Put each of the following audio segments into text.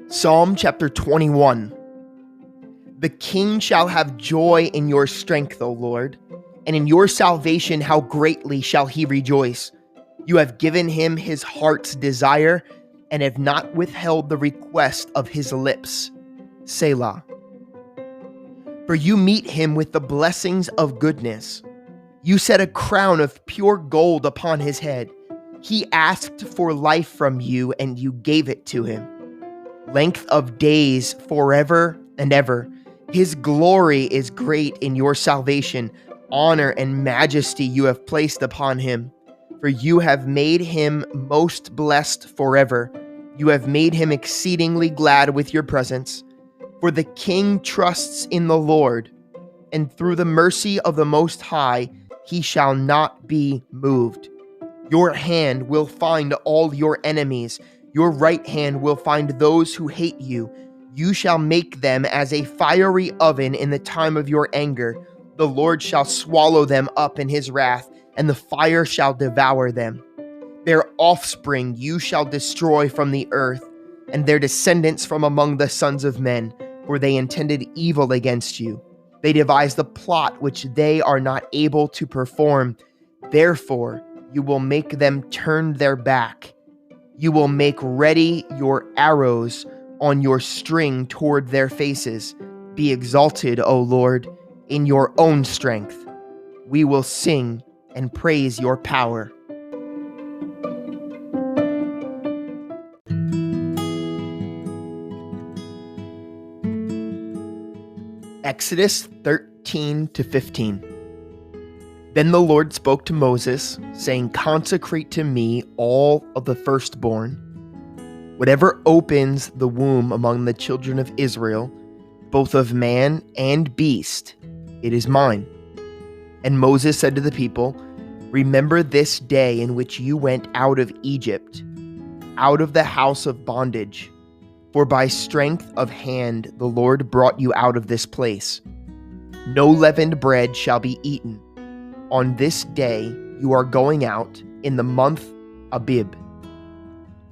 Psalm chapter 21. The king shall have joy in your strength, O Lord, and in your salvation how greatly shall he rejoice. You have given him his heart's desire, and have not withheld the request of his lips. Selah. For you meet him with the blessings of goodness. You set a crown of pure gold upon his head. He asked for life from you, and you gave it to him. Length of days forever and ever. His glory is great in your salvation. Honor and majesty you have placed upon him. For you have made him most blessed forever. You have made him exceedingly glad with your presence. For the king trusts in the Lord, and through the mercy of the Most High he shall not be moved. Your hand will find all your enemies. Your right hand will find those who hate you. You shall make them as a fiery oven in the time of your anger. The Lord shall swallow them up in his wrath, and the fire shall devour them. Their offspring you shall destroy from the earth, and their descendants from among the sons of men, for they intended evil against you. They devised a plot which they are not able to perform. Therefore, you will make them turn their back. You will make ready your arrows on your string toward their faces. Be exalted, O Lord, in your own strength. We will sing and praise your power. Exodus 13-15. Then the Lord spoke to Moses, saying, Consecrate to me all of the firstborn. Whatever opens the womb among the children of Israel, both of man and beast, it is mine. And Moses said to the people, Remember this day in which you went out of Egypt, out of the house of bondage. For by strength of hand the Lord brought you out of this place. No leavened bread shall be eaten. On this day you are going out in the month Abib.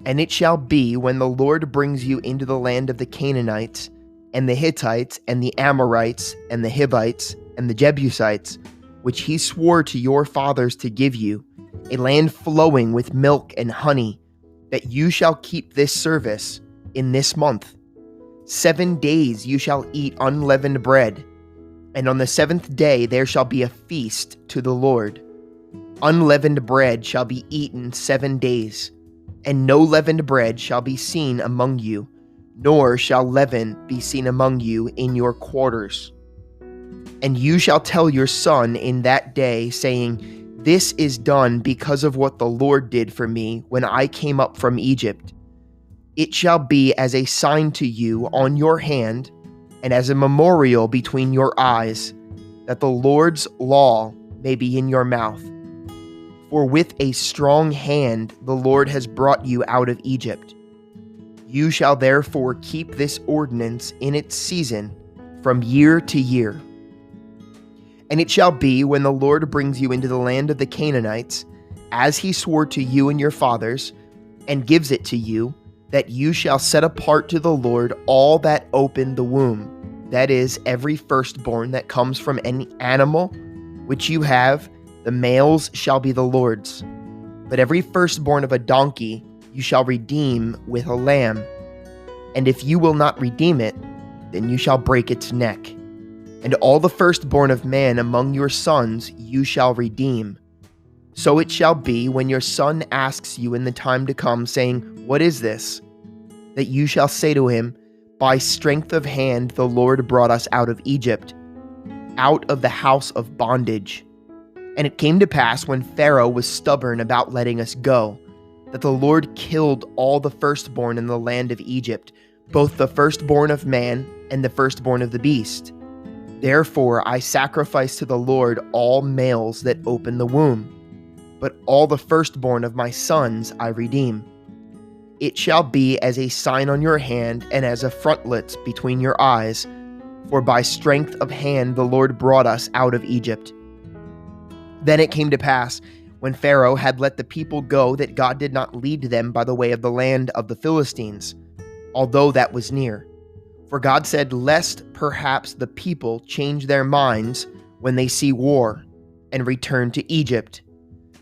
And it shall be when the Lord brings you into the land of the Canaanites, and the Hittites, and the Amorites, and the Hivites, and the Jebusites, which he swore to your fathers to give you, a land flowing with milk and honey, that you shall keep this service in this month. 7 days you shall eat unleavened bread, and on the 7th day there shall be a feast to the Lord. Unleavened bread shall be eaten 7 days, and no leavened bread shall be seen among you, nor shall leaven be seen among you in your quarters. And you shall tell your son in that day, saying, This is done because of what the Lord did for me when I came up from Egypt. It shall be as a sign to you on your hand, and as a memorial between your eyes, that the Lord's law may be in your mouth. For with a strong hand the Lord has brought you out of Egypt. You shall therefore keep this ordinance in its season from year to year. And it shall be when the Lord brings you into the land of the Canaanites, as he swore to you and your fathers, and gives it to you, that you shall set apart to the Lord all that open the womb, that is, every firstborn that comes from any animal which you have, the males shall be the Lord's. But every firstborn of a donkey you shall redeem with a lamb. And if you will not redeem it, then you shall break its neck. And all the firstborn of man among your sons you shall redeem. So it shall be when your son asks you in the time to come, saying, What is this? That you shall say to him, By strength of hand the Lord brought us out of Egypt, out of the house of bondage. And it came to pass when Pharaoh was stubborn about letting us go, that the Lord killed all the firstborn in the land of Egypt, both the firstborn of man and the firstborn of the beast. Therefore I sacrifice to the Lord all males that open the womb, but all the firstborn of my sons I redeem. It shall be as a sign on your hand and as a frontlet between your eyes, for by strength of hand the Lord brought us out of Egypt. Then it came to pass, when Pharaoh had let the people go, that God did not lead them by the way of the land of the Philistines, although that was near. For God said, lest perhaps the people change their minds when they see war, and return to Egypt.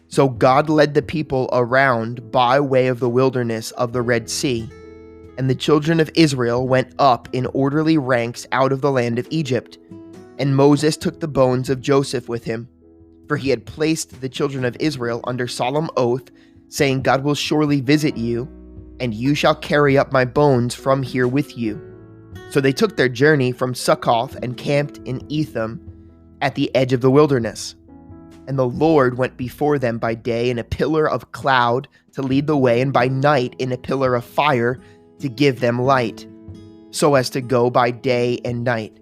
So God led the people around by way of the wilderness of the Red Sea, and the children of Israel went up in orderly ranks out of the land of Egypt. And Moses took the bones of Joseph with him, for he had placed the children of Israel under solemn oath, saying, God will surely visit you, and you shall carry up my bones from here with you. So they took their journey from Succoth and camped in Etham at the edge of the wilderness. And the Lord went before them by day in a pillar of cloud to lead the way, and by night in a pillar of fire to give them light, so as to go by day and night.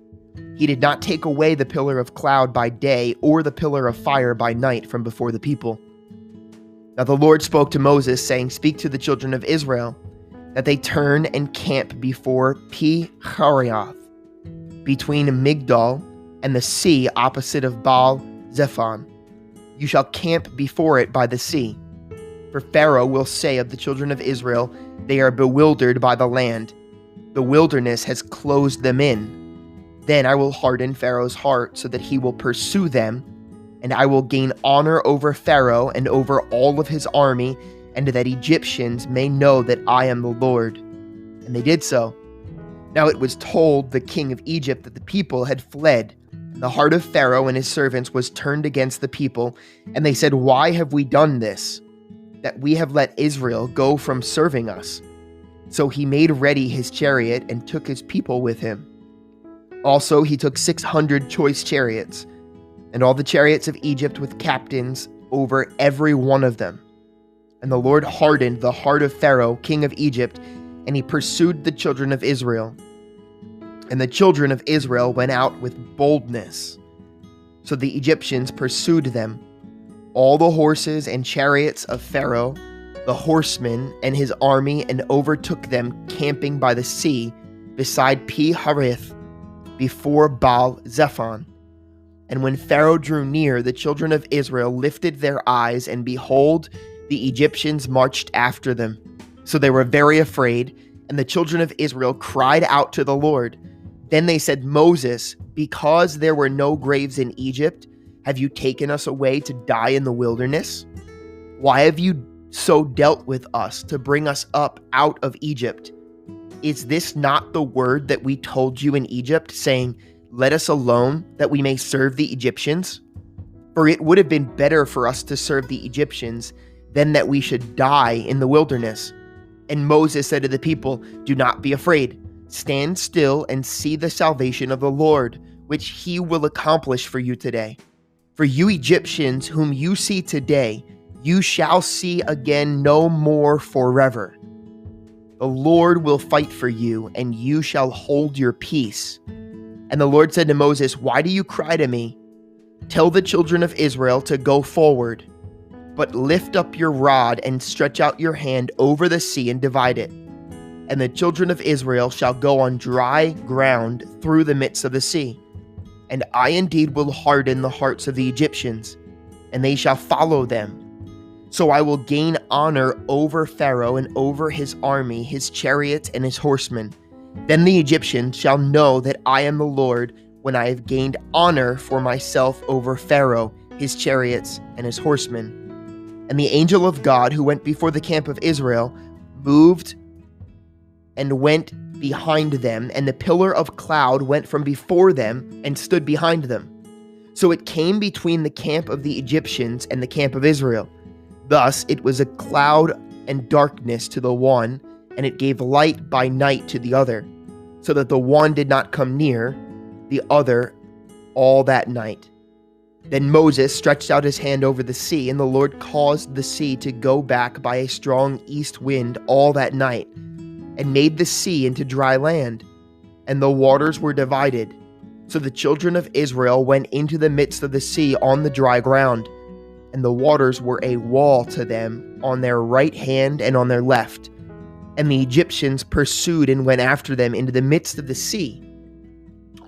He did not take away the pillar of cloud by day or the pillar of fire by night from before the people. Now the Lord spoke to Moses, saying, Speak to the children of Israel, that they turn and camp before Pi-hahiroth, between Migdol and the sea opposite of Baal-zephon. You shall camp before it by the sea. For Pharaoh will say of the children of Israel, They are bewildered by the land. The wilderness has closed them in. Then I will harden Pharaoh's heart so that he will pursue them, and I will gain honor over Pharaoh and over all of his army, and that Egyptians may know that I am the Lord. And they did so. Now it was told the king of Egypt that the people had fled. And the heart of Pharaoh and his servants was turned against the people, and they said, Why have we done this, that we have let Israel go from serving us? So he made ready his chariot and took his people with him. Also he took 600 choice chariots, and all the chariots of Egypt with captains over every one of them. And the Lord hardened the heart of Pharaoh, king of Egypt, and he pursued the children of Israel. And the children of Israel went out with boldness. So the Egyptians pursued them, all the horses and chariots of Pharaoh, the horsemen and his army, and overtook them camping by the sea beside Pi-hahiroth, before Baal-zephon. And when Pharaoh drew near, the children of Israel lifted their eyes, and behold, the Egyptians marched after them. So they were very afraid, and the children of Israel cried out to the Lord. Then they said, Moses, because there were no graves in Egypt, have you taken us away to die in the wilderness? Why have you so dealt with us to bring us up out of Egypt? Is this not the word that we told you in Egypt, saying, Let us alone, that we may serve the Egyptians? For it would have been better for us to serve the Egyptians than that we should die in the wilderness. And Moses said to the people, Do not be afraid. Stand still and see the salvation of the Lord, which he will accomplish for you today. For you Egyptians whom you see today, you shall see again no more forever. The Lord will fight for you, and you shall hold your peace. And the Lord said to Moses, Why do you cry to me? Tell the children of Israel to go forward, but lift up your rod and stretch out your hand over the sea and divide it. And the children of Israel shall go on dry ground through the midst of the sea. And I indeed will harden the hearts of the Egyptians, and they shall follow them. So I will gain honor over Pharaoh and over his army, his chariots and his horsemen. Then the Egyptians shall know that I am the Lord, when I have gained honor for myself over Pharaoh, his chariots and his horsemen. And the angel of God who went before the camp of Israel moved and went behind them, and the pillar of cloud went from before them and stood behind them. So it came between the camp of the Egyptians and the camp of Israel. Thus it was a cloud and darkness to the one, and it gave light by night to the other, so that the one did not come near the other all that night. Then Moses stretched out his hand over the sea, and the Lord caused the sea to go back by a strong east wind all that night, and made the sea into dry land, and the waters were divided. So the children of Israel went into the midst of the sea on the dry ground, and the waters were a wall to them on their right hand and on their left. And the Egyptians pursued and went after them into the midst of the sea,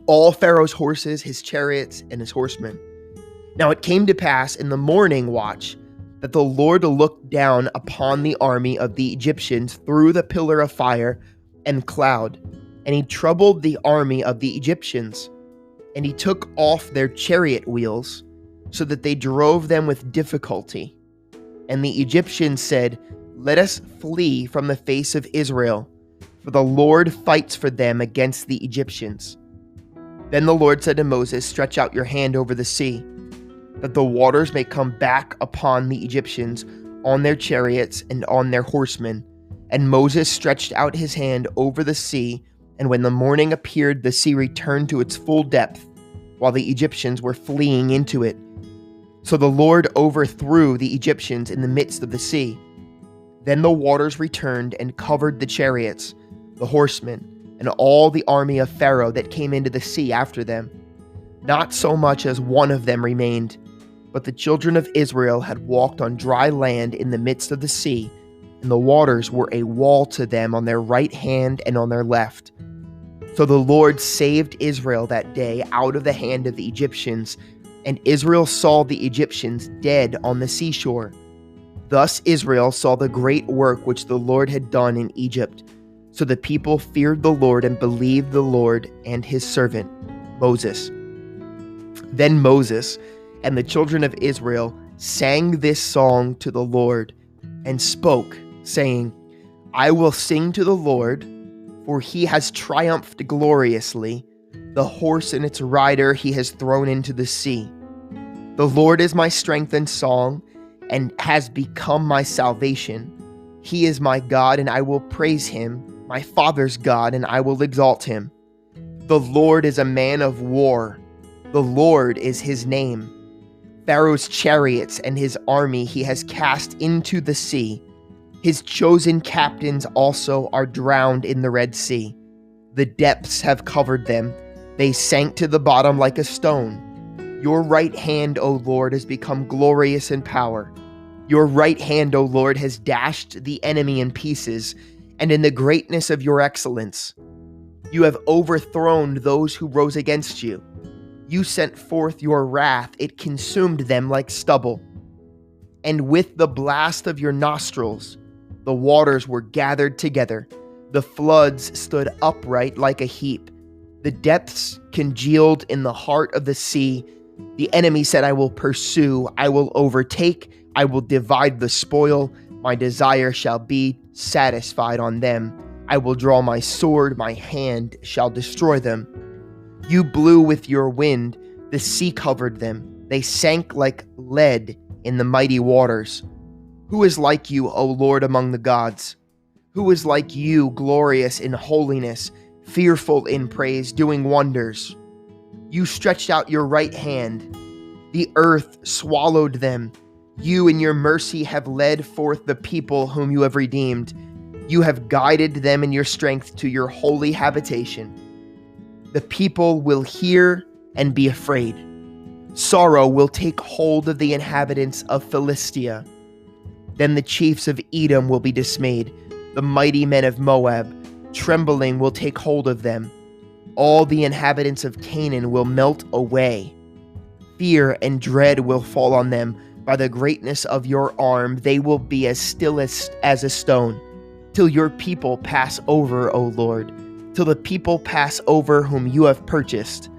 all Pharaoh's horses, his chariots, and his horsemen. Now it came to pass in the morning watch that the Lord looked down upon the army of the Egyptians through the pillar of fire and cloud, and he troubled the army of the Egyptians, and he took off their chariot wheels, so that they drove them with difficulty. And the Egyptians said, "Let us flee from the face of Israel, for the Lord fights for them against the Egyptians." Then the Lord said to Moses, "Stretch out your hand over the sea, that the waters may come back upon the Egyptians on their chariots and on their horsemen." And Moses stretched out his hand over the sea, and when the morning appeared, the sea returned to its full depth, while the Egyptians were fleeing into it. So the Lord overthrew the Egyptians in the midst of the sea. Then the waters returned and covered the chariots, the horsemen, and all the army of Pharaoh that came into the sea after them. Not so much as one of them remained, but the children of Israel had walked on dry land in the midst of the sea, and the waters were a wall to them on their right hand and on their left. So the Lord saved Israel that day out of the hand of the Egyptians, and Israel saw the Egyptians dead on the seashore. Thus Israel saw the great work which the Lord had done in Egypt. So the people feared the Lord and believed the Lord and his servant Moses. Then Moses and the children of Israel sang this song to the Lord and spoke, saying, "I will sing to the Lord, for he has triumphed gloriously. The horse and its rider he has thrown into the sea. The Lord is my strength and song, and has become my salvation. He is my God, and I will praise him, my father's God, and I will exalt him. The Lord is a man of war. The Lord is his name. Pharaoh's chariots and his army he has cast into the sea. His chosen captains also are drowned in the Red Sea. The depths have covered them. They sank to the bottom like a stone. Your right hand, O Lord, has become glorious in power. Your right hand, O Lord, has dashed the enemy in pieces, and in the greatness of your excellence, you have overthrown those who rose against you. You sent forth your wrath, it consumed them like stubble. And with the blast of your nostrils, the waters were gathered together. The floods stood upright like a heap. The depths congealed in the heart of the sea. The enemy said, I will pursue, I will overtake, I will divide the spoil. My desire shall be satisfied on them. I will draw my sword, my hand shall destroy them. You blew with your wind, the sea covered them. They sank like lead in the mighty waters. Who is like you, O Lord, among the gods? Who is like you, glorious in holiness, fearful in praise, doing wonders? You stretched out your right hand. The earth swallowed them. You in your mercy have led forth the people whom you have redeemed. You have guided them in your strength to your holy habitation. The people will hear and be afraid. Sorrow will take hold of the inhabitants of Philistia. Then the chiefs of Edom will be dismayed. The mighty men of Moab, trembling, will take hold of them. All the inhabitants of Canaan will melt away. Fear and dread will fall on them. By the greatness of your arm, they will be as still as a stone, till your people pass over, O Lord, till the people pass over whom you have purchased.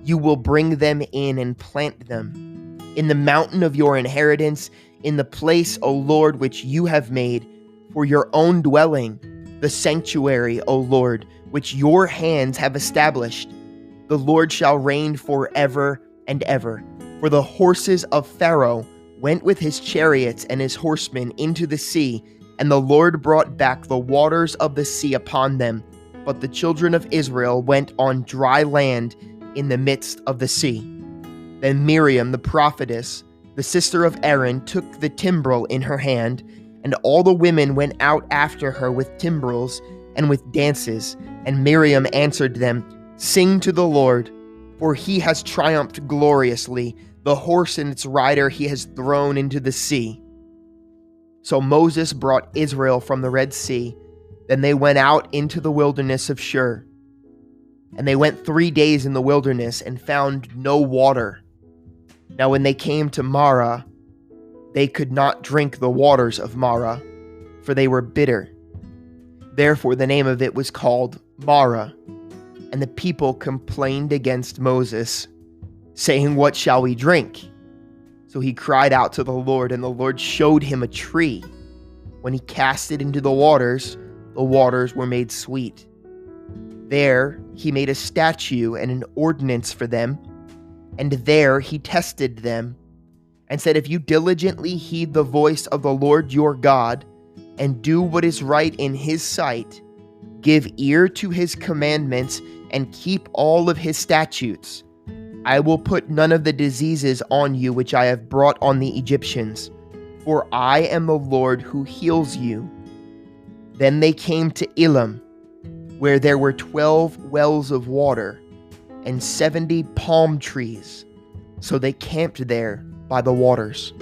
You will bring them in and plant them in the mountain of your inheritance, in the place, O Lord, which you have made for your own dwelling, the sanctuary, O Lord, which your hands have established. The Lord shall reign forever and ever. For the horses of Pharaoh went with his chariots and his horsemen into the sea, and the Lord brought back the waters of the sea upon them. But the children of Israel went on dry land in the midst of the sea. Then Miriam the prophetess, the sister of Aaron, took the timbrel in her hand, and all the women went out after her with timbrels and with dances. And Miriam answered them, Sing to the Lord, for he has triumphed gloriously. The horse and its rider he has thrown into the sea. So Moses brought Israel from the Red Sea. Then they went out into the wilderness of Shur. And they went 3 days in the wilderness and found no water. Now when they came to Marah, they could not drink the waters of Marah, for they were bitter. Therefore the name of it was called Marah. And the people complained against Moses, saying, "What shall we drink?" So he cried out to the Lord, and the Lord showed him a tree. When he cast it into the waters were made sweet. There he made a statue and an ordinance for them, and there he tested them, and said, "If you diligently heed the voice of the Lord your God, and do what is right in his sight, give ear to his commandments, and keep all of his statutes, I will put none of the diseases on you which I have brought on the Egyptians, for I am the Lord who heals you." Then they came to Elim, where there were 12 wells of water and 70 palm trees, so they camped there by the waters.